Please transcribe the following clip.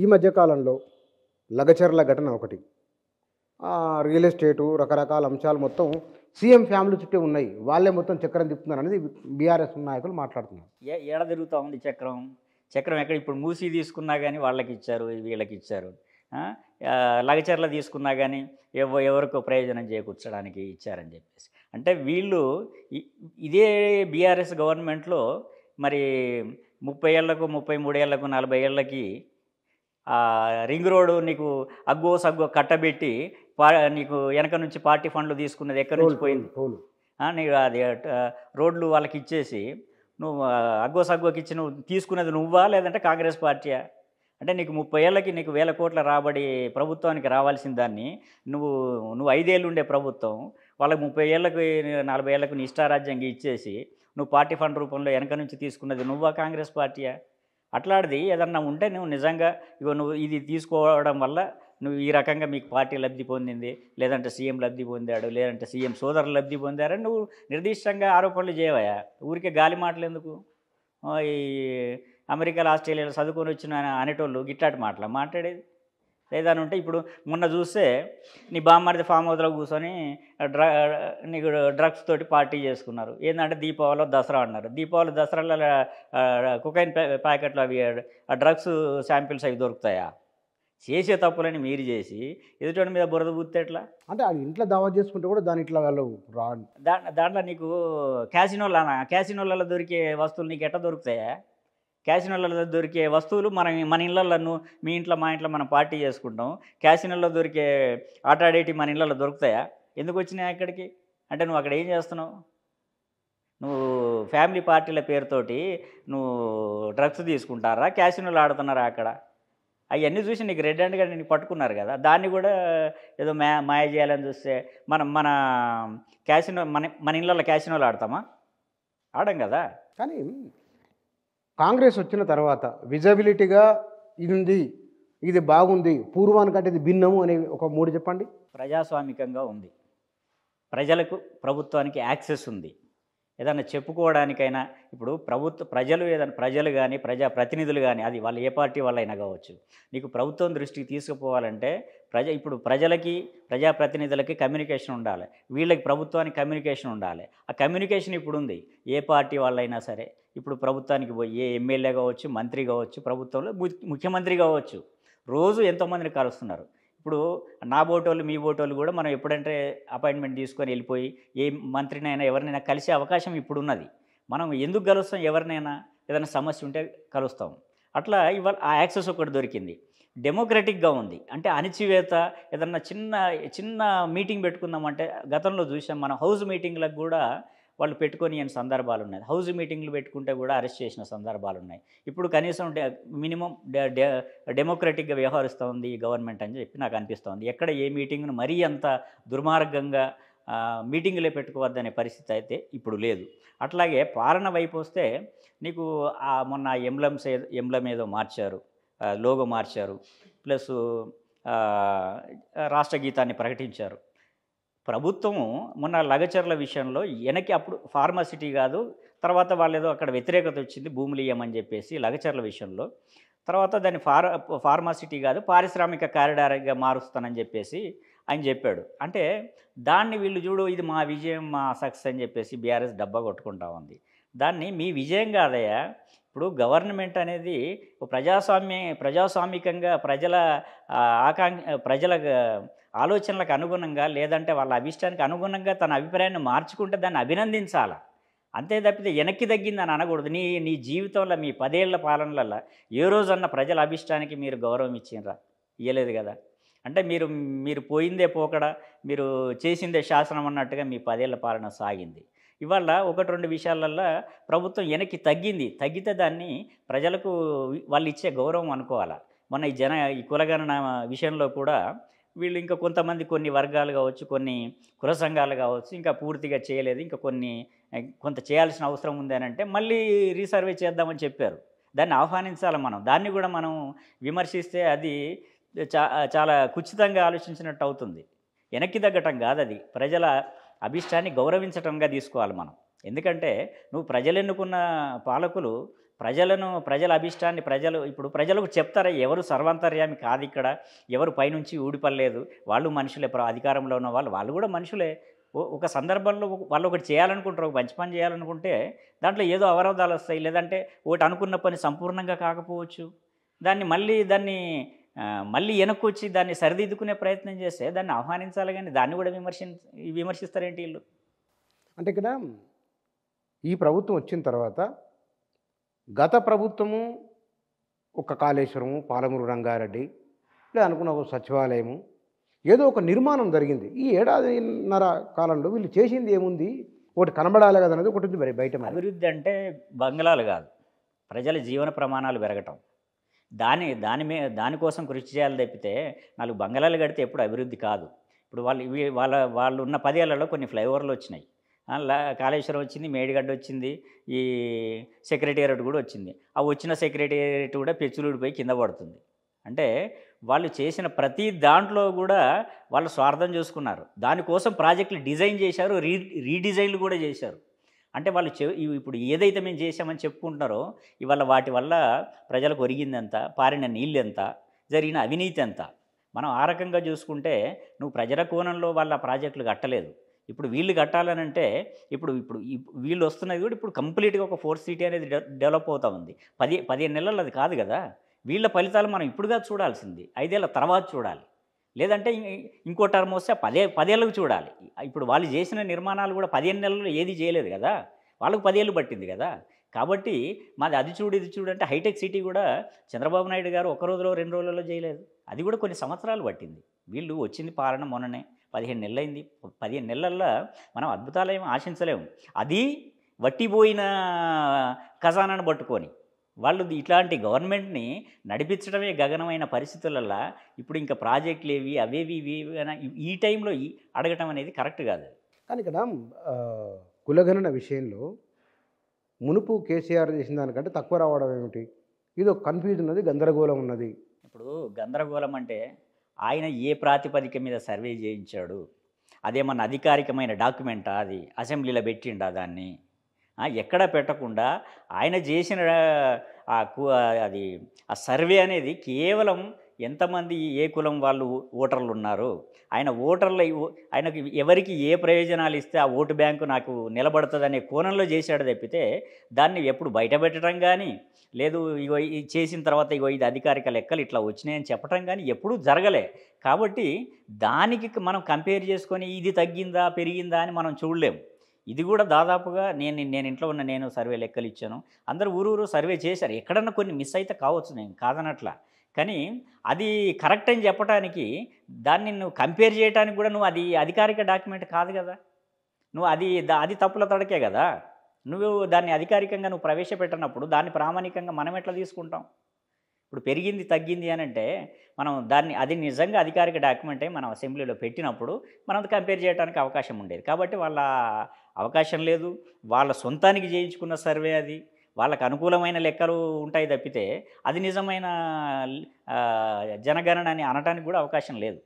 ఈ మధ్య కాలంలో లగచర్ల ఘటన ఒకటి. రియల్ ఎస్టేటు రకరకాల అంశాలు మొత్తం సీఎం ఫ్యామిలీ చుట్టే ఉన్నాయి. వాళ్ళే మొత్తం చక్రం తిప్పుతున్నారనేది బీఆర్ఎస్ నాయకులు మాట్లాడుతున్నారు. ఏడ తిరుగుతూ ఉంది చక్రం? చక్రం ఎక్కడ? ఇప్పుడు మూసి తీసుకున్నా కానీ వాళ్ళకి ఇచ్చారు, వీళ్ళకి ఇచ్చారు. ఆ? లగచర్ల తీసుకున్నా కానీ ఎవరికో ప్రయోజనం చేకూర్చడానికి ఇచ్చారని చెప్పేసి. అంటే వీళ్ళు ఇదే బీఆర్ఎస్ గవర్నమెంట్లో మరి 30 ఏళ్లకు 33 ఏళ్లకు 40 ఏళ్ళకి రింగ్ రోడ్డు నీకు అగ్గో సగ్గో కట్టబెట్టి నీకు వెనక నుంచి పార్టీ ఫండ్లు తీసుకున్నది ఎక్కడి నుంచి పోయింది? నీకు అది రోడ్లు వాళ్ళకి ఇచ్చేసి నువ్వు అగ్గో సగ్గోకి ఇచ్చి నువ్వు తీసుకున్నది నువ్వా లేదంటే కాంగ్రెస్ పార్టీయా? అంటే నీకు 30 ఏళ్ళకి నీకు 1000 కోట్ల రాబడి ప్రభుత్వానికి రావాల్సిన దాన్ని నువ్వు 5 ఏళ్ళు ఉండే ప్రభుత్వం వాళ్ళకి 30 ఏళ్ళకి 40 ఏళ్ళకు నీ ఇష్టారాజ్యంగా ఇచ్చేసి నువ్వు పార్టీ ఫండ్ రూపంలో వెనక నుంచి తీసుకున్నది నువ్వా కాంగ్రెస్ పార్టీయా? అట్లాంటిది ఏదన్నా ఉంటే నువ్వు నిజంగా నువ్వు ఇది తీసుకోవడం వల్ల నువ్వు ఈ రకంగా మీకు పార్టీ లబ్ధి పొందింది, లేదంటే సీఎం లబ్ధి పొందాడు, లేదంటే సీఎం సోదరులు లబ్ధి పొందారని నువ్వు నిర్దిష్టంగా ఆరోపణలు చేయవయా? ఊరికే గాలి మాటలు ఎందుకు? ఈ అమెరికాలో ఆస్ట్రేలియాలో చదువుకొని వచ్చిన అనేటోళ్ళు గిట్లాంటి మాట్లాడేది లేదని ఉంటే ఇప్పుడు మొన్న చూస్తే నీ బామ్మడిది ఫామ్ హౌస్లో కూర్చొని నీకు డ్రగ్స్ తోటి పార్టీ చేసుకున్నారు. ఏంటంటే దీపావళిలో దసరా అన్నారు. దీపావళి దసరాలో కొకైన్ ప్యాకెట్లు అవి డ్రగ్స్ శాంపిల్స్ అవి దొరుకుతాయా? చేసే తప్పులని మీరు చేసి ఎదుటి మీద బురద పూస్తే ఎట్లా? అంటే అది ఇంట్లో దావా చేసుకుంటే కూడా దాని ఇట్లా వాళ్ళు దాంట్లో నీకు క్యాసినోలలో దొరికే వస్తువులు నీకు ఎట్లా దొరుకుతాయా? క్యాసినోలలో దొరికే వస్తువులు మన ఇళ్ళల్లో మీ ఇంట్లో మా ఇంట్లో మనం పార్టీ చేసుకుంటాం. క్యాసినోల్లో దొరికే ఆట ఆడేటి మన ఇళ్ళల్లో దొరుకుతాయా? ఎందుకు వచ్చినాయి అక్కడికి? అంటే నువ్వు అక్కడ ఏం చేస్తున్నావు? నువ్వు ఫ్యామిలీ పార్టీల పేరుతోటి నువ్వు డ్రగ్స్ తీసుకుంటారా, క్యాసినోలు ఆడుతున్నారా అక్కడ? అవన్నీ చూసి నీకు రెడ్ హ్యాండ్గా నీకు పట్టుకున్నారు కదా, దాన్ని కూడా ఏదో మాయ చేయాలని చూస్తే మన క్యాసినో మన ఇళ్ళల్లో క్యాసినోలు ఆడతామా? ఆడం కదా. కానీ కాంగ్రెస్ వచ్చిన తర్వాత విజిబిలిటీగా ఇది బాగుంది, పూర్వానికంటే ఇది భిన్నము అని ఒక 3 చెప్పండి. ప్రజాస్వామికంగా ఉంది, ప్రజలకు ప్రభుత్వానికి యాక్సెస్ ఉంది. ఏదన్నా చెప్పుకోవడానికైనా ఇప్పుడు ప్రజలు కానీ ప్రజాప్రతినిధులు కానీ అది వాళ్ళు ఏ పార్టీ వాళ్ళైనా కావచ్చు, నీకు ప్రభుత్వం దృష్టికి తీసుకుపోవాలంటే ఇప్పుడు ప్రజాప్రతినిధులకి కమ్యూనికేషన్ ఉండాలి, వీళ్ళకి ప్రభుత్వానికి కమ్యూనికేషన్ ఉండాలి. ఆ కమ్యూనికేషన్ ఇప్పుడు ఉంది. ఏ పార్టీ వాళ్ళైనా సరే ఇప్పుడు ప్రభుత్వానికి పోయి ఏ ఎమ్మెల్యే కావచ్చు, మంత్రి కావచ్చు, ప్రభుత్వంలో ముఖ్యమంత్రి కావచ్చు, రోజు ఎంతోమందిని కలుస్తున్నారు. ఇప్పుడు నా బోటోళ్ళు మీ బోటోళ్ళు కూడా మనం ఎప్పుడంటే అపాయింట్మెంట్ తీసుకొని వెళ్ళిపోయి ఏ మంత్రినైనా ఎవరినైనా కలిసే అవకాశం ఇప్పుడు ఉన్నది. మనం ఎందుకు కలుస్తాం? ఎవరినైనా ఏదైనా సమస్య ఉంటే కలుస్తాం. అట్లా ఇవాళ ఆ యాక్సెస్ ఒకటి దొరికింది. డెమోక్రటిక్గా ఉంది. అంటే అణచివేత ఏదన్నా చిన్న మీటింగ్ పెట్టుకుందామంటే గతంలో చూసాం మనం. హౌస్ మీటింగ్లకు కూడా వాళ్ళు పెట్టుకొని సందర్భాలు ఉన్నాయి. హౌస్ మీటింగ్లు పెట్టుకుంటే కూడా అరెస్ట్ చేసిన సందర్భాలు ఉన్నాయి. ఇప్పుడు కనీసం మినిమం డెమోక్రటిక్గా వ్యవహరిస్తూ ఉంది ఈ గవర్నమెంట్ అని చెప్పి నాకు అనిపిస్తోంది. ఎక్కడ ఏ మీటింగ్ను మరీ అంత దుర్మార్గంగా మీటింగులే పెట్టుకోవద్దనే పరిస్థితి అయితే ఇప్పుడు లేదు. అట్లాగే పాలన వైపు వస్తే నీకు మొన్న ఎంబ్లమ్ ఏదో మార్చారు, లోగో మార్చారు, ప్లస్ రాష్ట్ర గీతాన్ని ప్రకటించారు. ప్రభుత్వము మొన్న లగచర్ల విషయంలో అప్పుడు ఫార్మాసిటీ కాదు, తర్వాత వాళ్ళు ఏదో అక్కడ వ్యతిరేకత వచ్చింది భూములు ఇవ్వమని చెప్పేసి లగచర్ల విషయంలో. తర్వాత దాన్ని ఫార్మాసిటీ కాదు పారిశ్రామిక కారిడార్గా మారుస్తానని చెప్పేసి ఆయన చెప్పాడు. అంటే దాన్ని వీళ్ళు చూడు ఇది మా విజయం మా సక్సెస్ అని చెప్పేసి బీఆర్ఎస్ డబ్బా కొట్టుకుంటా ఉంది. దాన్ని మీ విజయం కాదయ్యా. ఇప్పుడు గవర్నమెంట్ అనేది ప్రజాస్వామికంగా ప్రజల ఆలోచనలకు అనుగుణంగా లేదంటే వాళ్ళ అభిష్టానికి అనుగుణంగా తన అభిప్రాయాన్ని మార్చుకుంటే దాన్ని అభినందించాలి. అంతే తప్పితే వెనక్కి తగ్గిందని అనకూడదు. నీ జీవితంలో మీ 10 ఏళ్ల పాలనలలో ఏ రోజన్నా ప్రజల అభిష్టానికి మీరు గౌరవం ఇచ్చిండ్రా? ఇవ్వలేదు కదా. అంటే మీరు పోయిందే పోకడ, మీరు చేసిందే శాసనం అన్నట్టుగా మీ 10 ఏళ్ల పాలన సాగింది. ఇవాళ 1-2 విషయాలల్లో ప్రభుత్వం వెనక్కి తగ్గితే దాన్ని ప్రజలకు వాళ్ళు ఇచ్చే గౌరవం అనుకోవాలి. మొన్న ఈ కులగణన విషయంలో కూడా వీళ్ళు ఇంకా కొంతమంది కొన్ని వర్గాలు కావచ్చు, కొన్ని కుల సంఘాలు కావచ్చు ఇంకా పూర్తిగా చేయలేదు, ఇంకా కొంత చేయాల్సిన అవసరం ఉంది అని అంటే మళ్ళీ రీసర్వే చేద్దామని చెప్పారు. దాన్ని ఆహ్వానించాలి మనం. దాన్ని కూడా మనం విమర్శిస్తే అది చాలా కుచితంగా ఆలోచించినట్టు అవుతుంది. వెనక్కి తగ్గటం కాదు, అది ప్రజల అభిష్టాన్ని గౌరవించటంగా తీసుకోవాలి మనం. ఎందుకంటే నువ్వు ప్రజలు ఎన్నుకున్న పాలకులు ప్రజల అభిష్టాన్ని ఇప్పుడు ప్రజలకు చెప్తారా ఎవరు సర్వాంతర్యామి కాదు ఇక్కడ, ఎవరు పైనుంచి ఊడిపడలేదు, వాళ్ళు మనుషులే, అధికారంలో ఉన్న వాళ్ళు కూడా మనుషులే. ఒక సందర్భంలో వాళ్ళు ఒకటి చేయాలనుకుంటారు, ఒక మంచి పని చేయాలనుకుంటే దాంట్లో ఏదో అవరోధాలు వస్తాయి, లేదంటే ఒకటి అనుకున్న పని సంపూర్ణంగా కాకపోవచ్చు. మళ్ళీ వెనక్కి వచ్చి దాన్ని సరిదిద్దుకునే ప్రయత్నం చేస్తే దాన్ని ఆహ్వానించాలి, కానీ దాన్ని కూడా విమర్శిస్తారేంటి వీళ్ళు? అంటే ఇక్కడ ఈ ప్రభుత్వం వచ్చిన తర్వాత గత ప్రభుత్వము ఒక కాళేశ్వరము, పాలమూరు రంగారెడ్డి, లేదా అనుకున్న ఒక సచివాలయము, ఏదో ఒక నిర్మాణం జరిగింది. ఈ ఏడాదిన్నర కాలంలో వీళ్ళు చేసింది ఏముంది? ఒకటి కనబడాలి కదా అనేది ఒకటి ఉంది మరి బయట. అభివృద్ధి అంటే బంగ్లాలు కాదు, ప్రజల జీవన ప్రమాణాలు పెరగటం. దానికోసం కృషి చేయాలి తప్పితే 4 బంగ్లాలు కడితే ఎప్పుడు అభివృద్ధి కాదు. ఇప్పుడు వాళ్ళు ఉన్న 10 ఏళ్లలో కొన్ని ఫ్లైఓవర్లు వచ్చినాయి, కాళేశ్వరం వచ్చింది, మేడిగడ్డ వచ్చింది, ఈ సెక్రటేరియట్ కూడా వచ్చింది. ఆ వచ్చిన సెక్రటేరియట్ కూడా పెచ్చులుడిపోయి కింద పడుతుంది. అంటే వాళ్ళు చేసిన ప్రతి దాంట్లో కూడా వాళ్ళు స్వార్థం చూసుకున్నారు. దానికోసం ప్రాజెక్టులు డిజైన్ చేశారు, రీడిజైన్లు కూడా చేశారు. అంటే వాళ్ళు ఇప్పుడు ఏదైతే మేము చేసామని చెప్పుకుంటున్నారో ఇవాళ వాటి వల్ల ప్రజలకు ఒరిగిందెంత, పారిన నీళ్ళు ఎంత, జరిగిన అవినీతి ఎంత. మనం ఆ రకంగా చూసుకుంటే నువ్వు ప్రజల కోణంలో వాళ్ళ ప్రాజెక్టులు కట్టలేదు. ఇప్పుడు వీళ్ళు కట్టాలనంటే ఇప్పుడు వీళ్ళు వస్తున్నది కూడా ఇప్పుడు కంప్లీట్గా ఒక 4 సిటీ అనేది డెవలప్ అవుతూ ఉంది. 15 నెలలు అది కాదు కదా. వీళ్ళ ఫలితాలు మనం ఇప్పుడుగా చూడాల్సింది, 5 ఏళ్ళ తర్వాత చూడాలి, లేదంటే ఇంకో టర్మ్ వస్తే 10 ఏళ్ళకు చూడాలి. ఇప్పుడు వాళ్ళు చేసిన నిర్మాణాలు కూడా 15 నెలల్లో ఏది చేయలేదు కదా, వాళ్ళకు 10 ఏళ్ళు పట్టింది కదా. కాబట్టి మాది అది చూడు ఇది చూడు అంటే హైటెక్ సిటీ కూడా చంద్రబాబు నాయుడు గారు 1 రోజులో 2 రోజులలో చేయలేదు, అది కూడా కొన్ని సంవత్సరాలు పట్టింది. వీళ్ళు వచ్చింది పాలన మొన్ననే 15 నెలలైంది. 15 నెలల్లో మనం అద్భుతాలేమో ఆశించలేము. అది వట్టిపోయిన ఖజానాను పట్టుకొని వాళ్ళు ఇట్లాంటి గవర్నమెంట్ని నడిపించడమే గగనమైన పరిస్థితులలో ఇప్పుడు ఇంకా ప్రాజెక్టులు ఏవి అవేవి ఇవి ఈ టైంలో అడగటం అనేది కరెక్ట్ కాదు. కానీ ఇక్కడ కులగణన విషయంలో మునుపు కేసీఆర్ చేసిన దానికంటే తక్కువ రావడం ఏమిటి? ఇది ఒక కన్ఫ్యూజన్ ఉన్నది, గందరగోళం ఉన్నది. ఇప్పుడు గందరగోళం అంటే ఆయన ఏ ప్రాతిపదిక మీద సర్వే చేయించాడు, అదేమన్నా అధికారికమైన డాక్యుమెంటా, అది అసెంబ్లీలో పెట్టిండా దాన్ని? ఎక్కడ పెట్టకుండా ఆయన చేసిన అది ఆ సర్వే అనేది కేవలం ఎంతమంది ఏ కులం వాళ్ళు ఓటర్లు ఉన్నారు, ఆయనకు ఎవరికి ఏ ప్రయోజనాలు ఇస్తే ఆ ఓటు బ్యాంకు నాకు నిలబడుతుందనే కోణంలో చేశాడు తప్పితే దాన్ని ఎప్పుడు బయట పెట్టడం కానీ, లేదు ఇగో చేసిన తర్వాత ఇగో ఇది అధికారిక లెక్కలు ఇట్లా వచ్చినాయని చెప్పడం కానీ ఎప్పుడూ జరగలే. కాబట్టి దానికి మనం కంపేర్ చేసుకొని ఇది తగ్గిందా పెరిగిందా అని మనం చూడలేము. ఇది కూడా దాదాపుగా నేను ఇంట్లో ఉన్న నేను సర్వే లెక్కలు ఇచ్చాను, అందరూ ఊరు సర్వే చేశారు. ఎక్కడన్నా కొన్ని మిస్ అయితే కావచ్చు, నేను కాదనట్లా. కానీ అది కరెక్ట్ అని చెప్పడానికి దాన్ని నువ్వు కంపేర్ చేయడానికి కూడా నువ్వు అది అధికారిక డాక్యుమెంట్ కాదు కదా, నువ్వు అది తప్పుల తడకే కదా. నువ్వు దాన్ని అధికారికంగా నువ్వు ప్రవేశపెట్టినప్పుడు దాన్ని ప్రామాణికంగా మనం ఎట్లా తీసుకుంటాం? ఇప్పుడు పెరిగింది తగ్గింది అని అంటే మనం అది నిజంగా అధికారిక డాక్యుమెంటే మనం అసెంబ్లీలో పెట్టినప్పుడు మనం కంపేర్ చేయడానికి అవకాశం ఉండేది. కాబట్టి వాళ్ళ అవకాశం లేదు, వాళ్ళ సొంతానికి చేయించుకున్న సర్వే అది, వాళ్ళకు అనుకూలమైన లెక్కలు ఉంటాయి తప్పితే అది నిజమైన జనగణన అని అనడానికి కూడా అవకాశం లేదు.